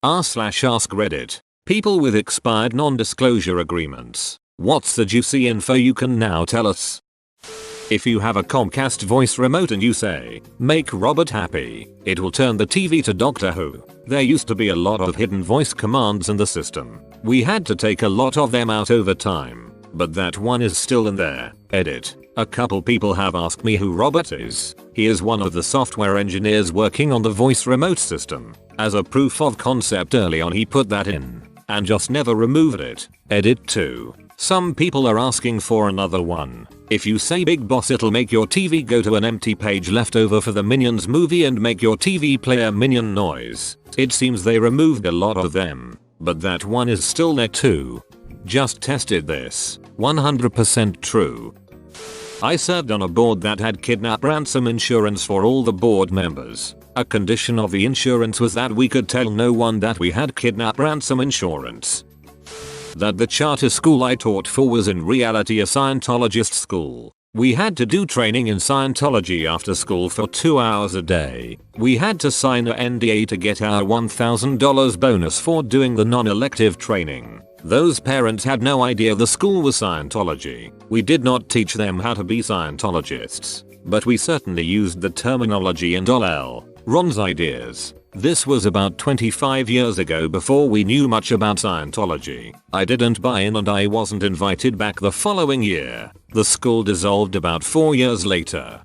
r/AskReddit. People with expired non-disclosure agreements. What's the juicy info you can now tell us? If you have a Comcast voice remote and you say, "Make Robert happy," it will turn the TV to Doctor Who. There used to be a lot of hidden voice commands in the system. We had to take a lot of them out over time. But that one is still in there. Edit. A couple people have asked me who Robert is. He is one of the software engineers working on the voice remote system. As a proof of concept early on he put that in. And just never removed it. Edit 2. Some people are asking for another one. If you say Big Boss it'll make your TV go to an empty page left over for the Minions movie and make your TV play a minion noise. It seems they removed a lot of them. But that one is still there too. Just tested this. 100% true. I served on a board that had kidnap ransom insurance for all the board members. A condition of the insurance was that we could tell no one that we had kidnap ransom insurance. That the charter school I taught for was in reality a Scientologist school. We had to do training in Scientology after school for 2 hours a day. We had to sign a NDA to get our $1,000 bonus for doing the non-elective training. Those parents had no idea the school was Scientology. We did not teach them how to be Scientologists. But we certainly used the terminology and Ron's ideas. This was about 25 years ago before we knew much about Scientology. I didn't buy in and I wasn't invited back the following year. The school dissolved about 4 years later.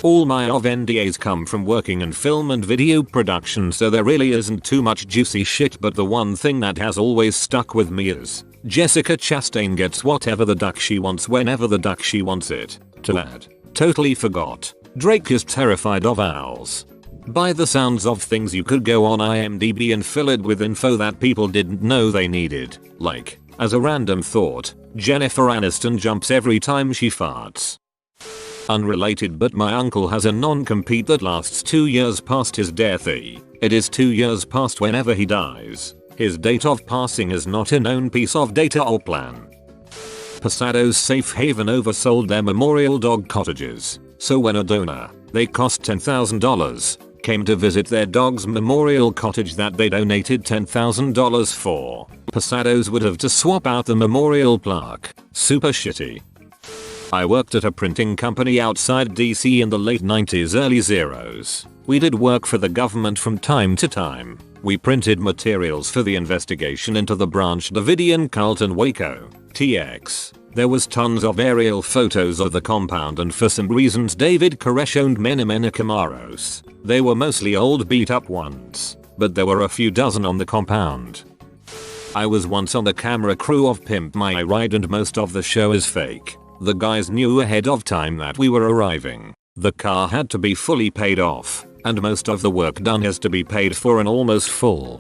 All my NDAs come from working in film and video production, so there really isn't too much juicy shit, but the one thing that has always stuck with me is Jessica Chastain gets whatever the duck she wants whenever the duck she wants it. To add, totally forgot. Drake is terrified of owls. By the sounds of things you could go on IMDb and fill it with info that people didn't know they needed. Like, as a random thought, Jennifer Aniston jumps every time she farts. Unrelated, but my uncle has a non-compete that lasts 2 years past his death. It is 2 years past whenever he dies. His date of passing is not a known piece of data or plan. Posado's Safe Haven oversold their memorial dog cottages. So when a donor, they cost $10,000, came to visit their dog's memorial cottage that they donated $10,000 for, Posado's would have to swap out the memorial plaque. Super shitty. I worked at a printing company outside DC in the late 90s, early zeros. We did work for the government from time to time. We printed materials for the investigation into the Branch Davidian cult in Waco, TX. There was tons of aerial photos of the compound, and for some reasons David Koresh owned many Camaros. They were mostly old beat up ones, but there were a few dozen on the compound. I was once on the camera crew of Pimp My Ride and most of the show is fake. The guys knew ahead of time that we were arriving. The car had to be fully paid off, and most of the work done has to be paid for and almost full.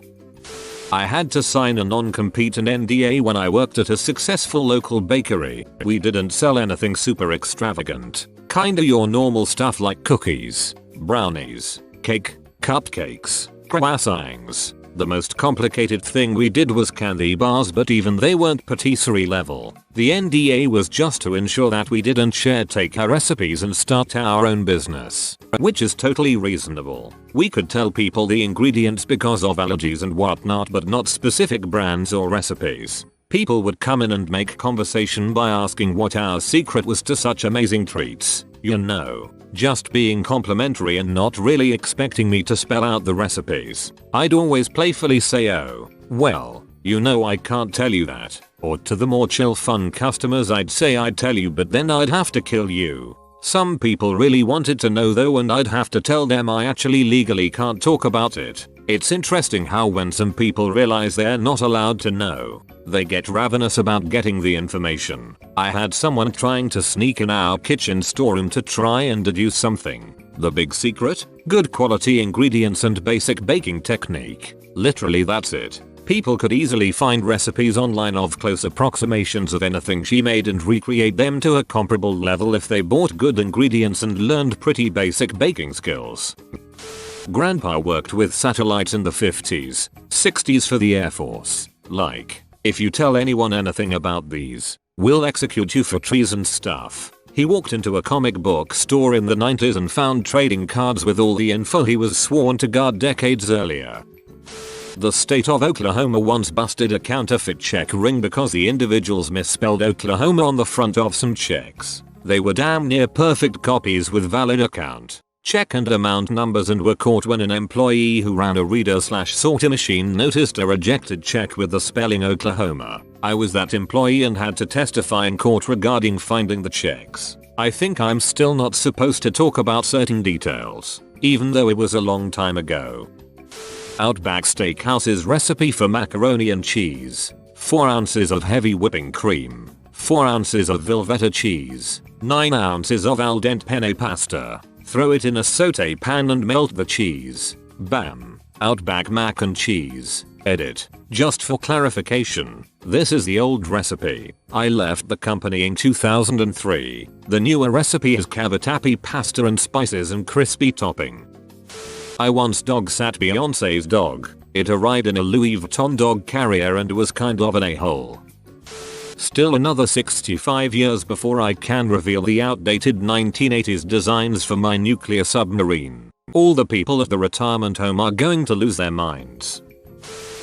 I had to sign a non-compete and NDA when I worked at a successful local bakery. We didn't sell anything super extravagant. Kinda your normal stuff like cookies, brownies, cake, cupcakes, croissants. The most complicated thing we did was candy bars, but even they weren't patisserie level. The NDA was just to ensure that we didn't share take-home recipes and start our own business, which is totally reasonable. We could tell people the ingredients because of allergies and whatnot, but not specific brands or recipes. People would come in and make conversation by asking what our secret was to such amazing treats. You know, just being complimentary and not really expecting me to spell out the recipes. I'd always playfully say, "Oh, well, you know I can't tell you that." Or to the more chill fun customers I'd say I'd tell you, but then I'd have to kill you. Some people really wanted to know though, and I'd have to tell them I actually legally can't talk about it. It's interesting how when some people realize they're not allowed to know, they get ravenous about getting the information. I had someone trying to sneak in our kitchen storeroom to try and deduce something. The big secret? Good quality ingredients and basic baking technique. Literally that's it. People could easily find recipes online of close approximations of anything she made and recreate them to a comparable level if they bought good ingredients and learned pretty basic baking skills. Grandpa worked with satellites in the 50s, 60s for the Air Force. Like, if you tell anyone anything about these, we'll execute you for treason stuff. He walked into a comic book store in the 90s and found trading cards with all the info he was sworn to guard decades earlier. The state of Oklahoma once busted a counterfeit check ring because the individuals misspelled Oklahoma on the front of some checks. They were damn near perfect copies with valid account, check and amount numbers, and were caught when an employee who ran a reader/sorter machine noticed a rejected check with the spelling Oklahoma. I was that employee and had to testify in court regarding finding the checks. I think I'm still not supposed to talk about certain details, even though it was a long time ago. Outback Steakhouse's recipe for macaroni and cheese. 4 ounces of heavy whipping cream, 4 ounces of Velveeta cheese, 9 ounces of al dente penne pasta. Throw it in a saute pan and melt the cheese. Bam. Outback mac and cheese. Edit. Just for clarification, this is the old recipe. I left the company in 2003. The newer recipe is cavatappi pasta and spices and crispy topping. I once dog sat Beyonce's dog. It arrived in a Louis Vuitton dog carrier and was kind of an a-hole. Still another 65 years before I can reveal the outdated 1980s designs for my nuclear submarine. All the people at the retirement home are going to lose their minds.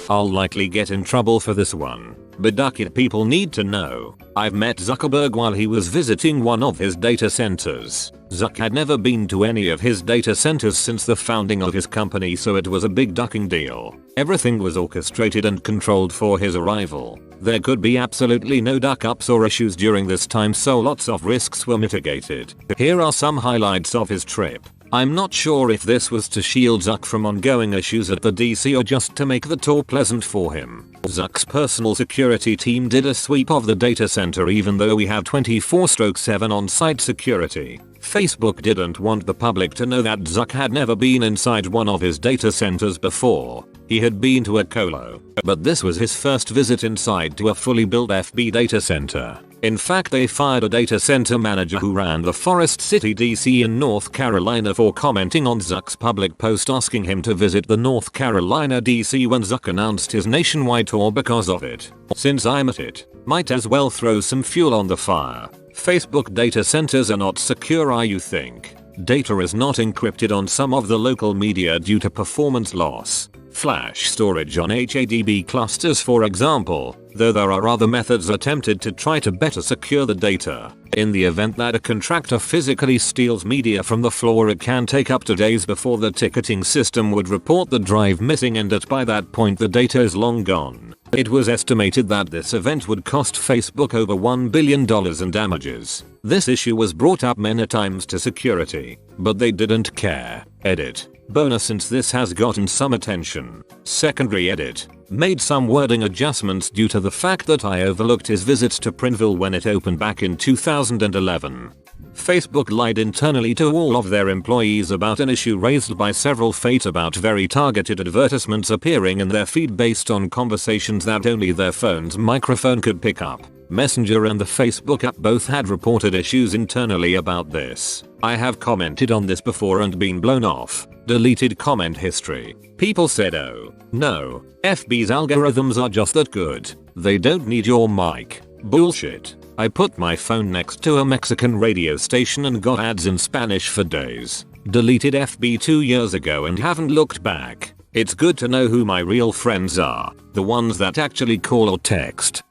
I'll likely get in trouble for this one, but duck it, people need to know. I've met Zuckerberg while he was visiting one of his data centers. Zuck had never been to any of his data centers since the founding of his company, so it was a big ducking deal. Everything was orchestrated and controlled for his arrival. There could be absolutely no duck-ups or issues during this time, so lots of risks were mitigated. Here are some highlights of his trip. I'm not sure if this was to shield Zuck from ongoing issues at the DC or just to make the tour pleasant for him. Zuck's personal security team did a sweep of the data center even though we have 24/7 on-site security. Facebook didn't want the public to know that Zuck had never been inside one of his data centers before. He had been to a colo, but this was his first visit inside to a fully built FB data center. In fact, they fired a data center manager who ran the Forest City DC in North Carolina for commenting on Zuck's public post asking him to visit the North Carolina DC when Zuck announced his nationwide tour because of it. Since I'm at it, might as well throw some fuel on the fire. Facebook data centers are not secure, you think. Data is not encrypted on some of the local media due to performance loss. Flash storage on HADB clusters, for example, though there are other methods attempted to try to better secure the data. In the event that a contractor physically steals media from the floor, it can take up to days before the ticketing system would report the drive missing, and by that point the data is long gone. It was estimated that this event would cost Facebook over $1 billion in damages. This issue was brought up many times to security, but they didn't care. Edit. Bonus, since this has gotten some attention. Secondary edit. Made some wording adjustments due to the fact that I overlooked his visits to Prineville when it opened back in 2011. Facebook lied internally to all of their employees about an issue raised by several FATE about very targeted advertisements appearing in their feed based on conversations that only their phone's microphone could pick up. Messenger and the Facebook app both had reported issues internally about this. I have commented on this before and been blown off. Deleted comment history. People said, oh no, FB's algorithms are just that good. They don't need your mic. Bullshit. I put my phone next to a Mexican radio station and got ads in Spanish for days. Deleted FB 2 years ago and haven't looked back. It's good to know who my real friends are, the ones that actually call or text.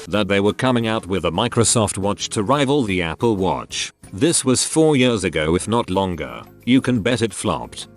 That they were coming out with a Microsoft Watch to rival the Apple Watch. This was 4 years ago, if not longer. You can bet it flopped.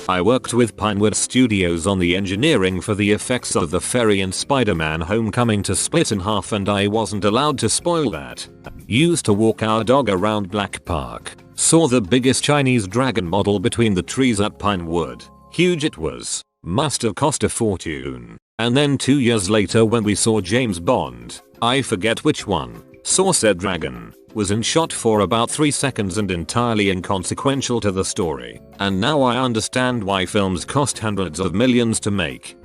I worked with Pinewood Studios on the engineering for the effects of the ferry in Spider-Man Homecoming to split in half, and I wasn't allowed to spoil that. Used to walk our dog around Black Park. Saw the biggest Chinese dragon model between the trees at Pinewood. Huge it was. Must have cost a fortune. And then 2 years later when we saw James Bond, I forget which one, saw said dragon, was in shot for about 3 seconds and entirely inconsequential to the story. And now I understand why films cost hundreds of millions to make.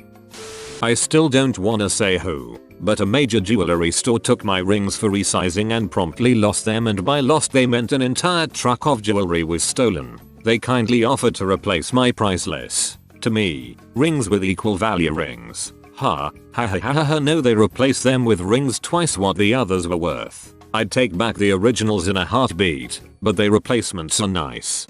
I still don't wanna say who, but a major jewelry store took my rings for resizing and promptly lost them, and by lost they meant an entire truck of jewelry was stolen. They kindly offered to replace my priceless, to me, rings with equal value rings. Ha ha ha ha ha, no, they replaced them with rings twice what the others were worth. I'd take back the originals in a heartbeat, but they replacements are nice.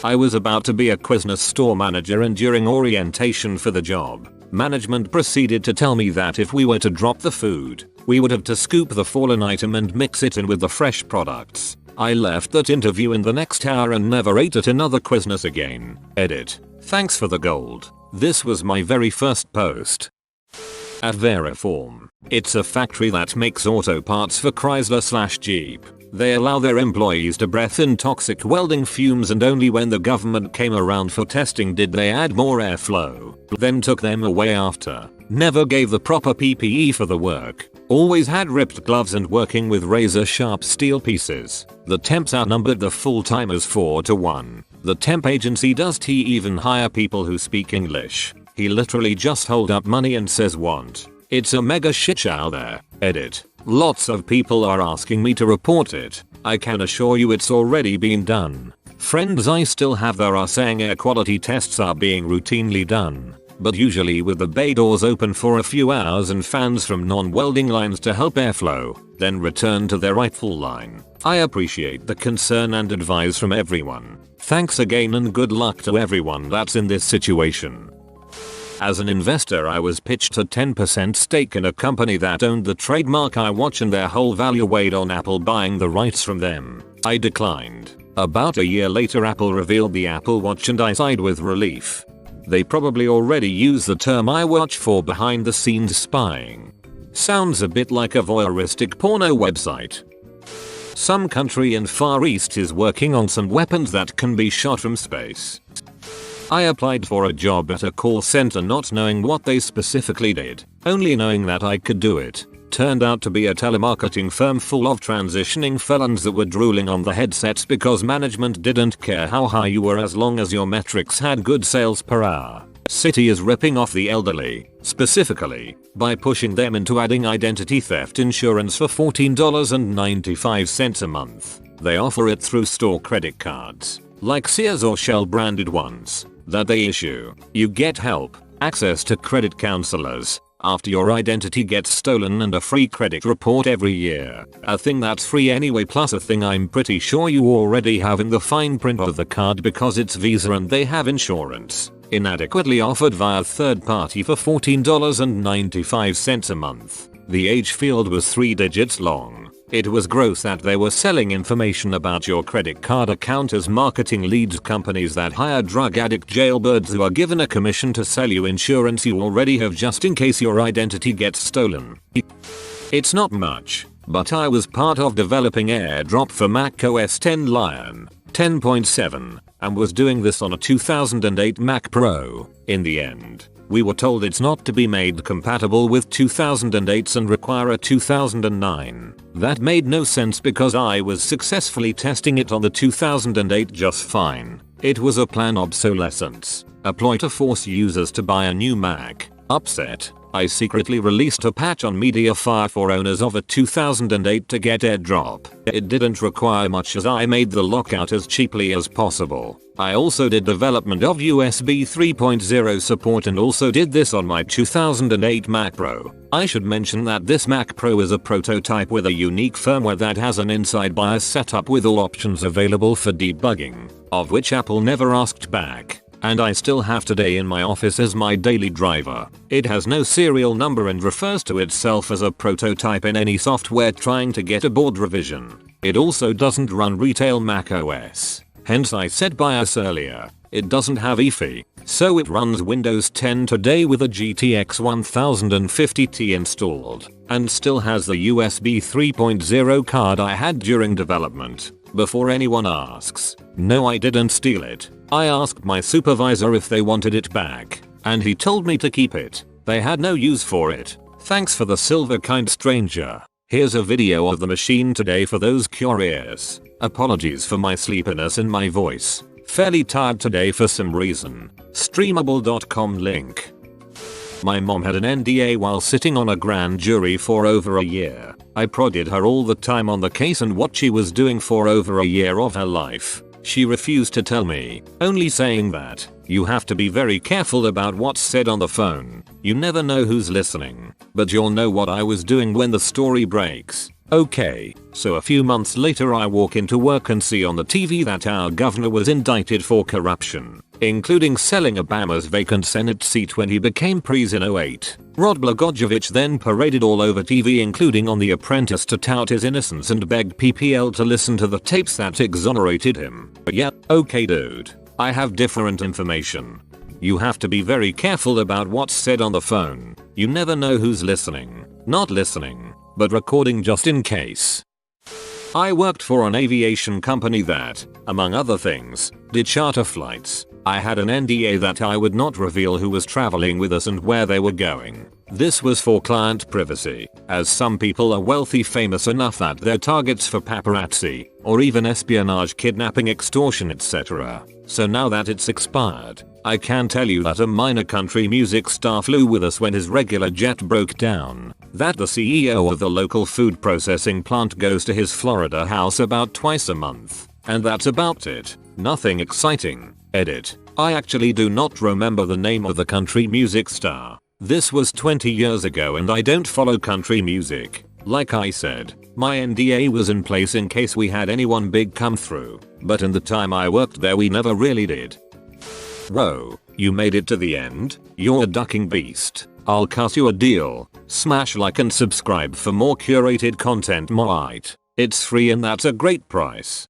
I was about to be a Quiznos store manager, and during orientation for the job, management proceeded to tell me that if we were to drop the food, we would have to scoop the fallen item and mix it in with the fresh products. I left that interview in the next hour and never ate at another Quiznos again. Edit. Thanks for the gold. This was my very first post. At Veriform. It's a factory that makes auto parts for Chrysler/Jeep. They allow their employees to breathe in toxic welding fumes, and only when the government came around for testing did they add more airflow. Then took them away after. Never gave the proper PPE for the work. Always had ripped gloves and working with razor sharp steel pieces. The temps outnumbered the full-timers 4 to 1. The temp agency doesn't even hire people who speak English. He literally just hold up money and says want. It's a mega shit show there. Edit. Lots of people are asking me to report it. I can assure you it's already been done. Friends I still have there are saying air quality tests are being routinely done, but usually with the bay doors open for a few hours and fans from non-welding lines to help airflow, then return to their rightful line. I appreciate the concern and advice from everyone. Thanks again and good luck to everyone that's in this situation. As an investor, I was pitched a 10% stake in a company that owned the trademark iWatch and their whole value weighed on Apple buying the rights from them. I declined. About a year later, Apple revealed the Apple Watch and I sighed with relief. They probably already use the term iWatch for behind the scenes spying. Sounds a bit like a voyeuristic porno website. Some country in Far East is working on some weapons that can be shot from space. I applied for a job at a call center not knowing what they specifically did, only knowing that I could do it. Turned out to be a telemarketing firm full of transitioning felons that were drooling on the headsets because management didn't care how high you were as long as your metrics had good sales per hour. Citi is ripping off the elderly, specifically, by pushing them into adding identity theft insurance for $14.95 a month. They offer it through store credit cards, like Sears or Shell branded ones, that they issue. You get help, access to credit counselors, after your identity gets stolen, and a free credit report every year. A thing that's free anyway, plus a thing I'm pretty sure you already have in the fine print of the card because it's Visa and they have insurance. Inadequately offered via third party for $14.95 a month. The age field was 3 digits long. It was gross that they were selling information about your credit card account as marketing leads, companies that hire drug addict jailbirds who are given a commission to sell you insurance you already have just in case your identity gets stolen. It's not much, but I was part of developing AirDrop for Mac OS X Lion 10.7 and was doing this on a 2008 Mac Pro. In the end, we were told it's not to be made compatible with 2008s and require a 2009. That made no sense because I was successfully testing it on the 2008 just fine. It was a planned obsolescence, a ploy to force users to buy a new Mac. Upset, I secretly released a patch on MediaFire for owners of a 2008 to get AirDrop. It didn't require much as I made the lockout as cheaply as possible. I also did development of USB 3.0 support and also did this on my 2008 Mac Pro. I should mention that this Mac Pro is a prototype with a unique firmware that has an inside BIOS setup with all options available for debugging, of which Apple never asked back, and I still have today in my office as my daily driver. It has no serial number and refers to itself as a prototype in any software trying to get a board revision. It also doesn't run retail Mac OS. Hence I said BIOS earlier. It doesn't have EFI, so it runs Windows 10 today with a GTX 1050 installed, and still has the USB 3.0 card I had during development. Before anyone asks, no, I didn't steal it. I asked my supervisor if they wanted it back, and he told me to keep it. They had no use for it. Thanks for the silver, kind stranger. Here's a video of the machine today for those curious. Apologies for my sleepiness and my voice. Fairly tired today for some reason. Streamable.com link. My mom had an NDA while sitting on a grand jury for over a year. I prodded her all the time on the case and what she was doing for over a year of her life. She refused to tell me, only saying that, you have to be very careful about what's said on the phone. You never know who's listening. But you'll know what I was doing when the story breaks. Okay, so a few months later I walk into work and see on the TV that our governor was indicted for corruption, including selling Obama's vacant Senate seat when he became president in 08. Rod Blagojevich then paraded all over TV, including on The Apprentice, to tout his innocence and beg PPL to listen to the tapes that exonerated him. But yeah, okay dude, I have different information. You have to be very careful about what's said on the phone. You never know who's listening. Not listening, but recording just in case. I worked for an aviation company that, among other things, did charter flights. I had an NDA that I would not reveal who was traveling with us and where they were going. This was for client privacy, as some people are wealthy, famous enough that they're targets for paparazzi, or even espionage, kidnapping, extortion, etc. So now that it's expired, I can tell you that a minor country music star flew with us when his regular jet broke down, that the CEO of the local food processing plant goes to his Florida house about twice a month, and that's about it. Nothing exciting. Edit. I actually do not remember the name of the country music star. This was 20 years ago and I don't follow country music. Like I said, my NDA was in place in case we had anyone big come through, but in the time I worked there we never really did. Whoa, you made it to the end? You're a ducking beast. I'll cut you a deal. Smash like and subscribe for more curated content. It's free and that's a great price.